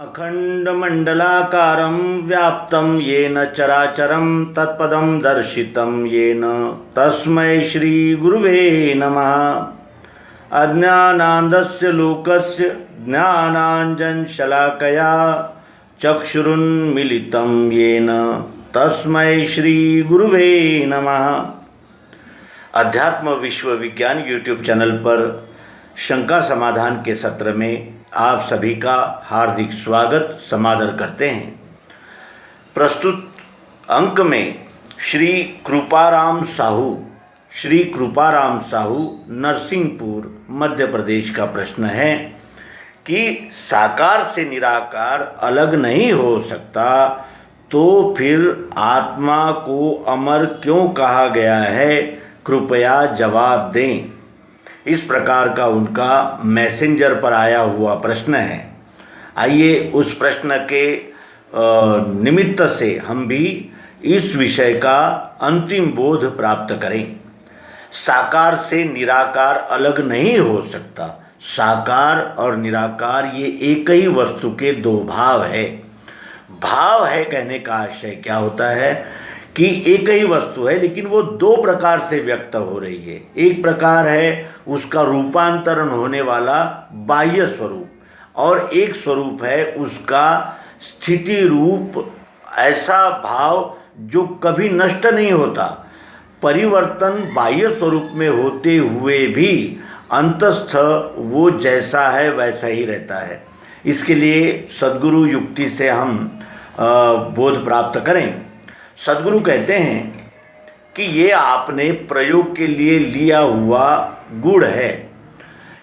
अखंडमंडलाकारं व्याप्तं येन चराचरं तत्पदं दर्शितं येन तस्मै श्रीगुरुवे नमः। अज्ञानान्धस्य लोकस्य ज्ञानाञ्जनशलाकया चक्षुरुन्मीलितं येन तस्मै श्रीगुरुवे नमः। अध्यात्म विश्व विज्ञान यूट्यूब चैनल पर शंका समाधान के सत्र में आप सभी का हार्दिक स्वागत समादर करते हैं। प्रस्तुत अंक में श्री कृपाराम साहू नरसिंहपुर मध्य प्रदेश का प्रश्न है कि साकार से निराकार अलग नहीं हो सकता तो फिर आत्मा को अमर क्यों कहा गया है, कृपया जवाब दें। इस प्रकार का उनका मैसेंजर पर आया हुआ प्रश्न है। आइए उस प्रश्न के निमित्त से हम भी इस विषय का अंतिम बोध प्राप्त करें। साकार से निराकार अलग नहीं हो सकता। साकार और निराकार ये एक ही वस्तु के दो भाव है। भाव है कहने का आशय क्या होता है कि एक ही वस्तु है लेकिन वो दो प्रकार से व्यक्त हो रही है। एक प्रकार है उसका रूपांतरण होने वाला बाह्य स्वरूप, और एक स्वरूप है उसका स्थिति रूप ऐसा भाव जो कभी नष्ट नहीं होता। परिवर्तन बाह्य स्वरूप में होते हुए भी अंतस्थ वो जैसा है वैसा ही रहता है। इसके लिए सद्गुरु युक्ति से हम बोध प्राप्त करें। सद्गुरु कहते हैं कि ये आपने प्रयोग के लिए लिया हुआ गुड़ है,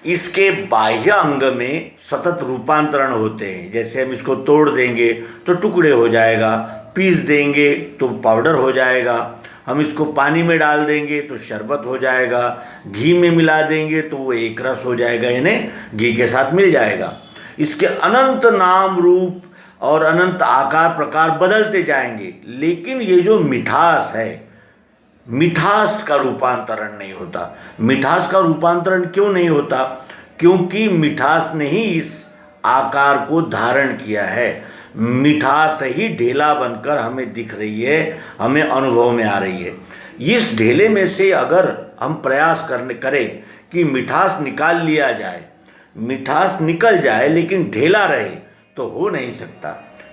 इसके बाह्य अंग में सतत रूपांतरण होते हैं। जैसे हम इसको तोड़ देंगे तो टुकड़े हो जाएगा, पीस देंगे तो पाउडर हो जाएगा, हम इसको पानी में डाल देंगे तो शरबत हो जाएगा, घी में मिला देंगे तो वो एक रस हो जाएगा, यानी घी के साथ मिल जाएगा। इसके अनंत नाम रूप और अनंत आकार प्रकार बदलते जाएंगे, लेकिन ये जो मिठास है, मिठास का रूपांतरण नहीं होता। मिठास का रूपांतरण क्यों नहीं होता? क्योंकि मिठास ने ही इस आकार को धारण किया है। मिठास ही ढेला बनकर हमें दिख रही है, हमें अनुभव में आ रही है। इस ढेले में से अगर हम प्रयास करें कि मिठास निकाल लिया जाए, मिठास निकल जाए लेकिन ढेला रहे, तो हो नहीं सकता।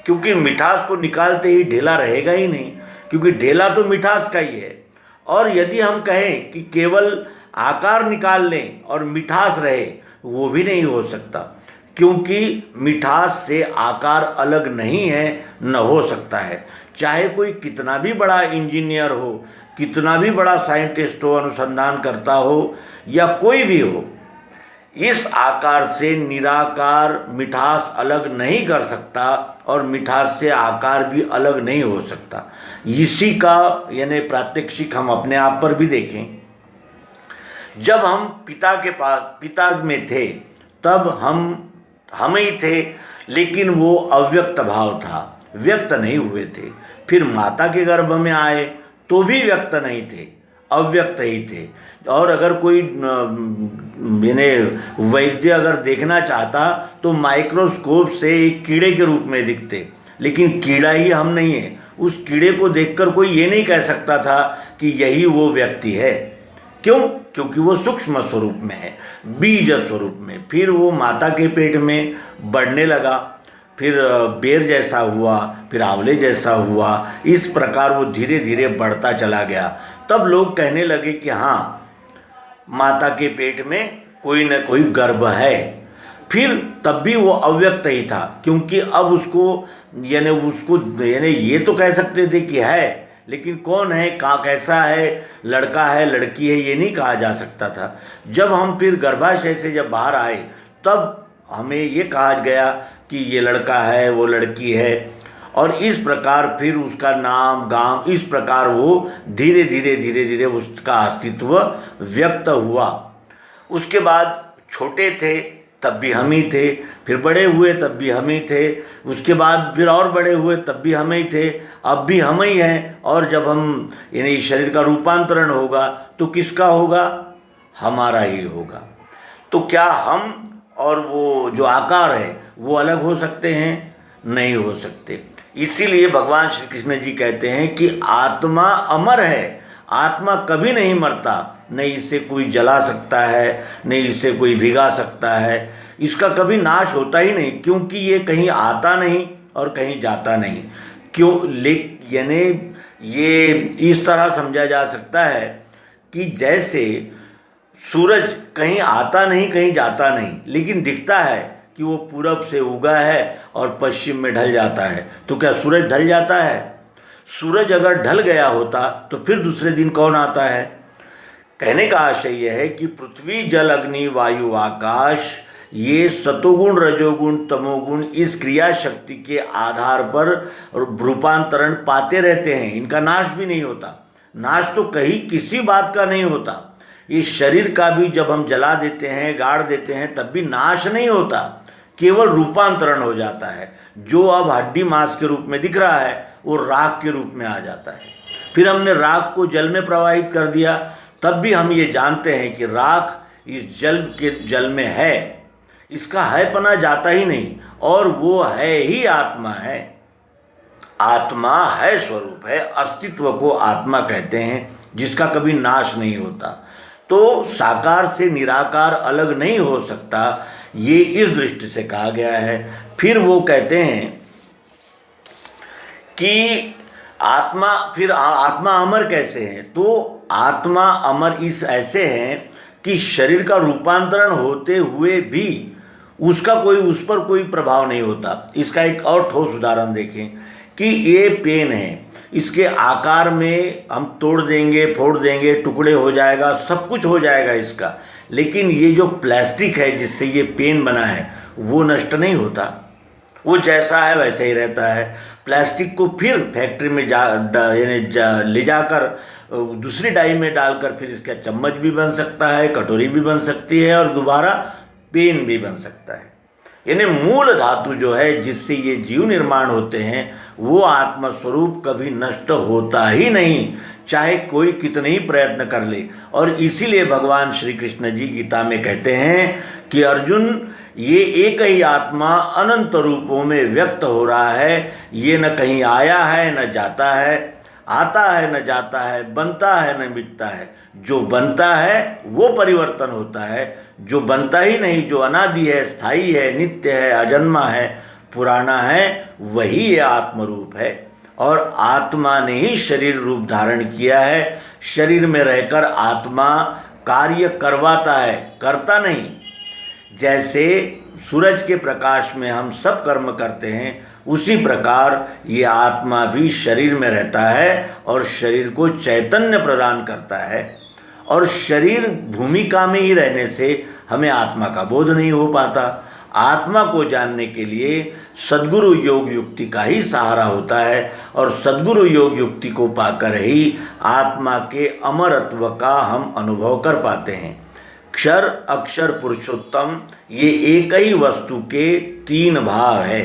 क्योंकि मिठास को निकालते ही ढेला रहेगा ही नहीं, क्योंकि ढेला तो मिठास का ही है। और यदि हम कहें कि केवल आकार निकाल लें और मिठास रहे, वो भी नहीं हो सकता, क्योंकि मिठास से आकार अलग नहीं है, न हो सकता है। चाहे कोई कितना भी बड़ा इंजीनियर हो, कितना भी बड़ा साइंटिस्ट हो, अनुसंधान करता हो, या कोई भी हो, इस आकार से निराकार मिठास अलग नहीं कर सकता और मिठास से आकार भी अलग नहीं हो सकता। इसी का यानी प्रात्यक्षिक हम अपने आप पर भी देखें। जब हम पिता में थे तब हम ही थे, लेकिन वो अव्यक्त भाव था, व्यक्त नहीं हुए थे। फिर माता के गर्भ में आए तो भी व्यक्त नहीं थे, अव्यक्त ही थे। और अगर कोई यानी वैद्य अगर देखना चाहता तो माइक्रोस्कोप से एक कीड़े के रूप में दिखते, लेकिन कीड़ा ही हम नहीं है। उस कीड़े को देखकर कोई ये नहीं कह सकता था कि यही वो व्यक्ति है। क्यों? क्योंकि वो सूक्ष्म स्वरूप में है, बीज स्वरूप में। फिर वो माता के पेट में बढ़ने लगा, फिर बेर जैसा हुआ, फिर आंवले जैसा हुआ। इस प्रकार वो धीरे धीरे बढ़ता चला गया। तब लोग कहने लगे कि हाँ, माता के पेट में कोई न कोई गर्भ है। फिर तब भी वो अव्यक्त ही था, क्योंकि अब उसको यानी ये तो कह सकते थे कि है, लेकिन कौन है, कहाँ, कैसा है, लड़का है लड़की है, ये नहीं कहा जा सकता था। जब हम फिर गर्भाशय से जब बाहर आए तब हमें ये कहा गया कि ये लड़का है, वो लड़की है, और इस प्रकार फिर उसका नाम गांव, इस प्रकार वो धीरे धीरे उसका अस्तित्व व्यक्त हुआ। उसके बाद छोटे थे तब भी हम ही थे, फिर बड़े हुए तब भी हम ही थे, उसके बाद फिर और बड़े हुए तब भी हम ही थे, अब भी हम ही हैं। और जब हम यानी शरीर का रूपांतरण होगा तो किसका होगा? हमारा ही होगा। तो क्या हम और वो जो आकार है वो अलग हो सकते हैं? नहीं हो सकते। इसीलिए भगवान श्री कृष्ण जी कहते हैं कि आत्मा अमर है, आत्मा कभी नहीं मरता, नहीं इसे कोई जला सकता है, नहीं इसे कोई भिगा सकता है, इसका कभी नाश होता ही नहीं, क्योंकि ये कहीं आता नहीं और कहीं जाता नहीं। यानी ये इस तरह समझा जा सकता है कि जैसे सूरज कहीं आता नहीं कहीं जाता नहीं, लेकिन दिखता है कि वो पूरब से उगा है और पश्चिम में ढल जाता है, तो क्या सूरज ढल जाता है? सूरज अगर ढल गया होता तो फिर दूसरे दिन कौन आता है? कहने का आशय यह है कि पृथ्वी, जल, अग्नि, वायु, आकाश, ये सतोगुण, रजोगुण, तमोगुण इस क्रिया शक्ति के आधार पर रूपांतरण पाते रहते हैं, इनका नाश भी नहीं होता। नाश तो कहीं किसी बात का नहीं होता। ये शरीर का भी जब हम जला देते हैं, गाड़ देते हैं, तब भी नाश नहीं होता, केवल रूपांतरण हो जाता है। जो अब हड्डी मांस के रूप में दिख रहा है वो राख के रूप में आ जाता है। फिर हमने राख को जल में प्रवाहित कर दिया, तब भी हम ये जानते हैं कि राख इस जल में है, इसका हैपना जाता ही नहीं, और वो है ही आत्मा है। आत्मा है, स्वरूप है, अस्तित्व को आत्मा कहते हैं, जिसका कभी नाश नहीं होता। तो साकार से निराकार अलग नहीं हो सकता, ये इस दृष्टि से कहा गया है। फिर वो कहते हैं कि आत्मा अमर कैसे है? तो आत्मा अमर इस ऐसे है कि शरीर का रूपांतरण होते हुए भी उसका उस पर कोई प्रभाव नहीं होता। इसका एक और ठोस उदाहरण देखें कि ये पेन है, इसके आकार में हम तोड़ देंगे, फोड़ देंगे, टुकड़े हो जाएगा, सब कुछ हो जाएगा इसका, लेकिन ये जो प्लास्टिक है जिससे ये पेन बना है वो नष्ट नहीं होता, वो जैसा है वैसे ही रहता है। प्लास्टिक को फिर फैक्ट्री में ले जाकर दूसरी डाई में डालकर फिर इसका चम्मच भी बन सकता है, कटोरी भी बन सकती है और दोबारा पेन भी बन सकता है। यानी मूल धातु जो है जिससे ये जीव निर्माण होते हैं वो आत्मस्वरूप कभी नष्ट होता ही नहीं, चाहे कोई कितने ही प्रयत्न कर ले। और इसीलिए भगवान श्री कृष्ण जी गीता में कहते हैं कि अर्जुन, ये एक ही आत्मा अनंत रूपों में व्यक्त हो रहा है, ये न कहीं आया है न जाता है, आता है न जाता है, बनता है न मिटता है। जो बनता है वो परिवर्तन होता है, जो बनता ही नहीं, जो अनादि है, स्थायी है, नित्य है, अजन्मा है, पुराना है, वही ये आत्मरूप है। और आत्मा ने ही शरीर रूप धारण किया है। शरीर में रहकर आत्मा कार्य करवाता है, करता नहीं। जैसे सूरज के प्रकाश में हम सब कर्म करते हैं, उसी प्रकार ये आत्मा भी शरीर में रहता है और शरीर को चैतन्य प्रदान करता है। और शरीर भूमिका में ही रहने से हमें आत्मा का बोध नहीं हो पाता। आत्मा को जानने के लिए सद्गुरु योग युक्ति का ही सहारा होता है, और सद्गुरु योग युक्ति को पाकर ही आत्मा के अमरत्व का हम अनुभव कर पाते हैं। क्षर, अक्षर, पुरुषोत्तम ये एक ही वस्तु के तीन भाव है।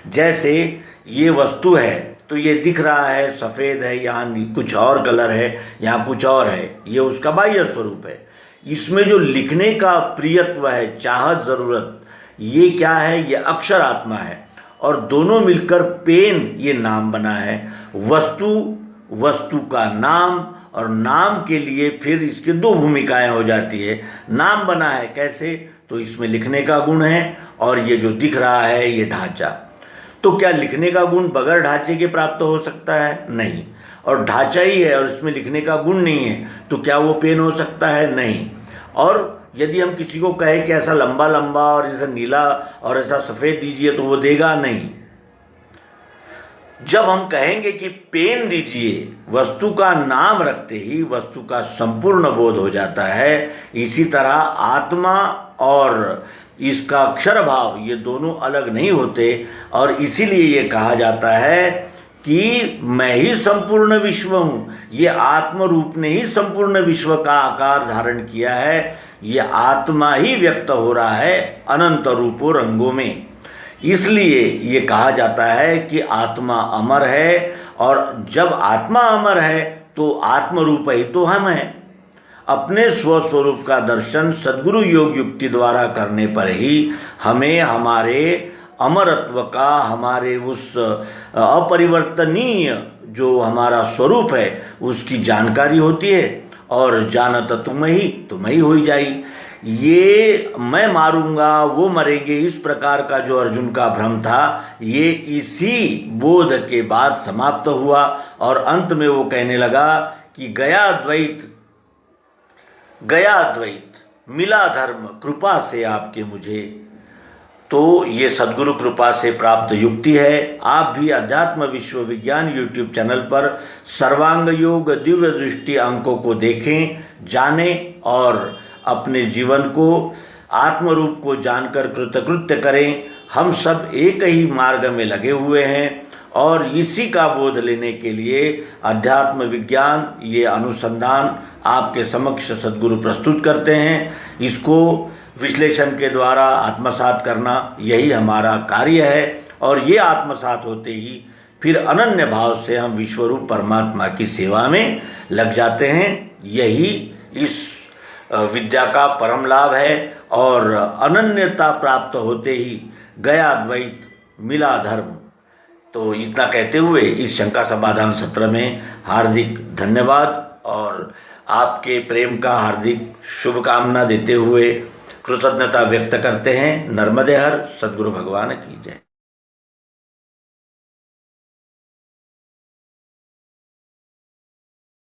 जैसे ये वस्तु है तो ये दिख रहा है सफ़ेद है, यहाँ कुछ और कलर है, यहाँ कुछ और है, ये उसका बाह्य स्वरूप है। इसमें जो लिखने का प्रियत्व है, चाहत, ज़रूरत, ये क्या है? ये अक्षर आत्मा है। और दोनों मिलकर पेन ये नाम बना है। वस्तु का नाम, और नाम के लिए फिर इसकी दो भूमिकाएं हो जाती है। नाम बना है कैसे? तो इसमें लिखने का गुण है, और ये जो दिख रहा है ये ढांचा। तो क्या लिखने का गुण बगैर ढांचे के प्राप्त हो सकता है? नहीं। और ढांचा ही है और इसमें लिखने का गुण नहीं है, तो क्या वो पेन हो सकता है? नहीं। और यदि हम किसी को कहें कि ऐसा लंबा लंबा और ऐसा नीला और ऐसा सफ़ेद दीजिए, तो वो देगा नहीं। जब हम कहेंगे कि पेन दीजिए, वस्तु का नाम रखते ही वस्तु का संपूर्ण बोध हो जाता है। इसी तरह आत्मा और इसका अक्षर भाव ये दोनों अलग नहीं होते, और इसीलिए ये कहा जाता है कि मैं ही संपूर्ण विश्व हूँ। ये आत्म रूप ने ही संपूर्ण विश्व का आकार धारण किया है। ये आत्मा ही व्यक्त हो रहा है अनंत रूपों रंगों में। इसलिए ये कहा जाता है कि आत्मा अमर है, और जब आत्मा अमर है तो आत्मरूप ही तो हम हैं। अपने स्वस्वरूप का दर्शन सद्गुरु योग युक्ति द्वारा करने पर ही हमें हमारे अमरत्व का, हमारे उस अपरिवर्तनीय जो हमारा स्वरूप है उसकी जानकारी होती है। और जानत तुम ही हो जाई। ये मैं मारूंगा वो मरेंगे, इस प्रकार का जो अर्जुन का भ्रम था, ये इसी बोध के बाद समाप्त हुआ। और अंत में वो कहने लगा कि गया द्वैत मिला धर्म, कृपा से आपके मुझे। तो ये सद्गुरु कृपा से प्राप्त युक्ति है। आप भी अध्यात्म विश्व विज्ञान यूट्यूब चैनल पर सर्वांग योग दिव्य दृष्टि अंकों को देखें, जानें और अपने जीवन को आत्मरूप को जानकर कृतकृत्य करें। हम सब एक ही मार्ग में लगे हुए हैं और इसी का बोध लेने के लिए अध्यात्म विज्ञान ये अनुसंधान आपके समक्ष सद्गुरु प्रस्तुत करते हैं। इसको विश्लेषण के द्वारा आत्मसात करना यही हमारा कार्य है। और ये आत्मसात होते ही फिर अनन्य भाव से हम विश्वरूप परमात्मा की सेवा में लग जाते हैं। यही इस विद्या का परम लाभ है। और अनन्यता प्राप्त होते ही गया द्वैत मिला धर्म। तो इतना कहते हुए इस शंका समाधान सत्र में हार्दिक धन्यवाद और आपके प्रेम का हार्दिक शुभकामना देते हुए कृतज्ञता व्यक्त करते हैं। नर्मदे हर, सद्गुरु भगवान की जय।